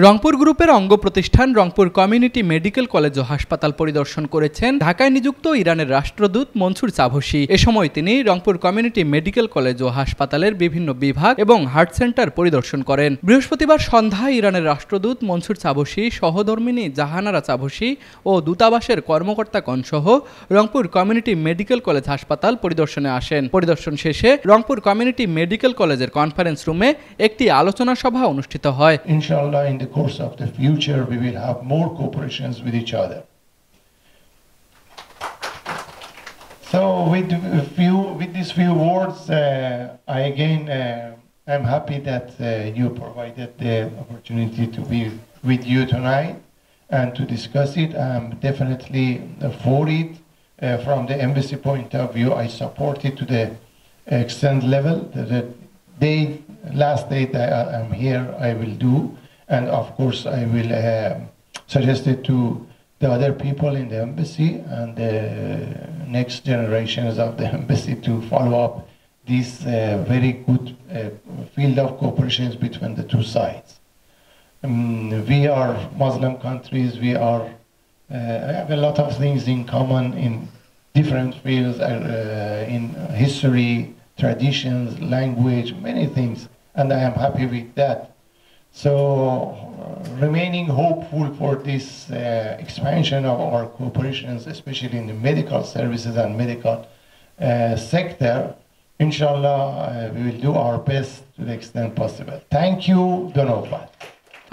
রংপুর গ্রুপের অঙ্গ প্রতিষ্ঠান রংপুর কমিউনিটি মেডিকেল কলেজ ও হাসপাতাল পরিদর্শন করেছেন ঢাকায় নিযুক্ত ইরানের রাষ্ট্রদূত মনসুর চাভসী। এ সময় তিনি রংপুর কমিউনিটি মেডিকেল কলেজ ও হাসপাতালের বিভিন্ন বিভাগ এবং হার্ট সেন্টার পরিদর্শন করেন। বৃহস্পতিবার সন্ধ্যায় ইরানের রাষ্ট্রদূত মনসুর চাভসী, সহধর্মিণী জাহানারা চাভসী ও দূতাবাসের কর্মকর্তাগণ সহ রংপুর কমিউনিটি মেডিকেল কলেজ হাসপাতাল পরিদর্শনে আসেন। পরিদর্শন শেষে রংপুর কমিউনিটি মেডিকেল কলেজের কনফারেন্স রুমে একটি আলোচনা সভা অনুষ্ঠিত হয়। ইনশাআল্লাহ in the course of the future we will have more cooperations with each other. So with these few words I again I'm happy that you provided the opportunity to be with you tonight and to discuss it. I'm definitely for it. From the embassy point of view, I support it to the extent level. The last day that I'm here I will do. And of course, I will suggest it to the other people in the embassy and the next generations of the embassy to follow up this very good field of cooperation between the two sides. We are Muslim countries. We are have a lot of things in common in different fields, in history, traditions, language, many things, and I am happy with that. So, remaining hopeful for this expansion of our cooperations, especially in the medical services and medical sector, inshallah, we will do our best to the extent possible. Thank you, Donovan.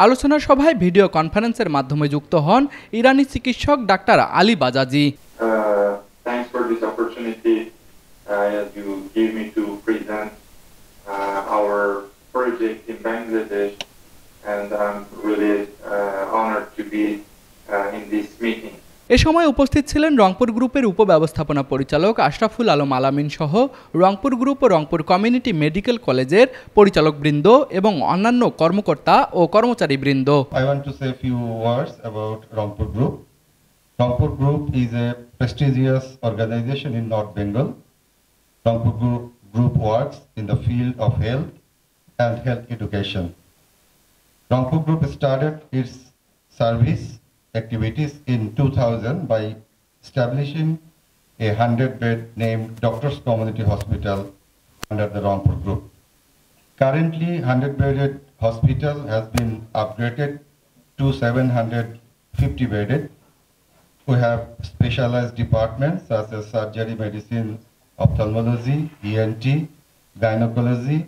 আলোচনা সভায় video কনফারেন্সের মাধ্যমে যুক্ত হন ইরানি চিকিৎসক doctor Ali Bajaji. Thanks for this opportunity as you gave me to present our project in Bangladesh. And I'm really honored to be in this meeting. এ সময় উপস্থিত ছিলেন রংপুর গ্রুপের উপব্যবস্থাপনা পরিচালক আশরাফুল আলম আলামিন সহ রংপুর গ্রুপ ও রংপুর কমিউনিটি মেডিকেল কলেজের পরিচালকবৃন্দ এবং অন্যান্য কর্মকর্তা ও কর্মচারীবৃন্দ। I want to say a few words about Rangpur Group. Rangpur Group is a prestigious organization in North Bengal. Rangpur Group works in the field of health and health education. Rangpur Group started its service activities in 2000 by establishing a 100-bed named Doctors Community Hospital under the Rangpur Group. Currently, 100-bedded hospital has been upgraded to 750-bedded. We have specialized departments such as surgery, medicine, ophthalmology, ENT, gynecology,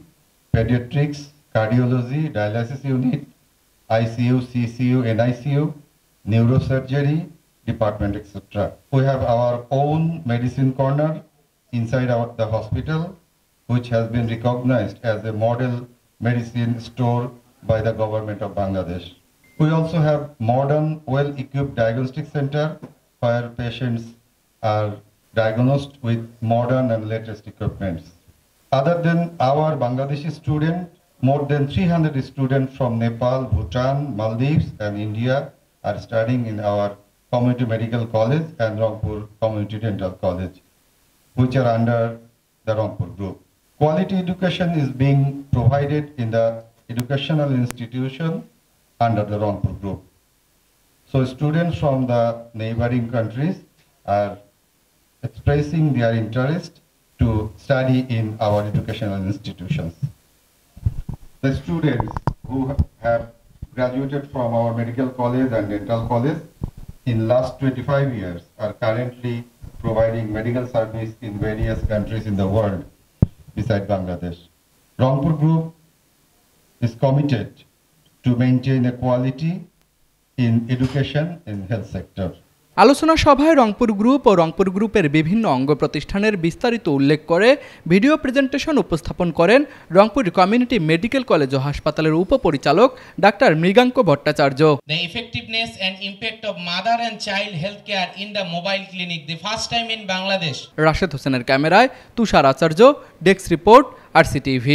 pediatrics, cardiology, dialysis unit, ICU, CCU, NICU, neurosurgery department, etc. We have our own medicine corner inside the hospital, which has been recognized as a model medicine store by the government of Bangladesh. We also have modern, well-equipped diagnostic center where patients are diagnosed with modern and latest equipments. Other than our Bangladeshi students, more than 300 students from Nepal, Bhutan, Maldives and India are studying in our Community Medical College and Rangpur Community Dental College, which are under the Rangpur Group. Quality education is being provided in the educational institution under the Rangpur Group. So students from the neighboring countries are expressing their interest to study in our educational institutions. The students who have graduated from our medical college and dental college in last 25 years are currently providing medical service in various countries in the world beside Bangladesh. Rangpur Group is committed to maintain equality in education and health sector. আলোচনা সভায় Rangpur group ও রংপুর গ্রুপের বিভিন্ন অঙ্গ প্রতিষ্ঠানের বিস্তারিত উল্লেখ করে video presentation উপস্থাপন করেন রংপুর কমিউনিটি মেডিকেল কলেজ ও হাসপাতালের উপপরিচালক doctor Mriganka Bhattacharya. The effectiveness and impact of mother and child health care in the mobile clinic, the first time in Bangladesh. Rashed হোসেনের ক্যামেরায় তুষার আচার্য, ডেস্ক রিপোর্ট, RCTV।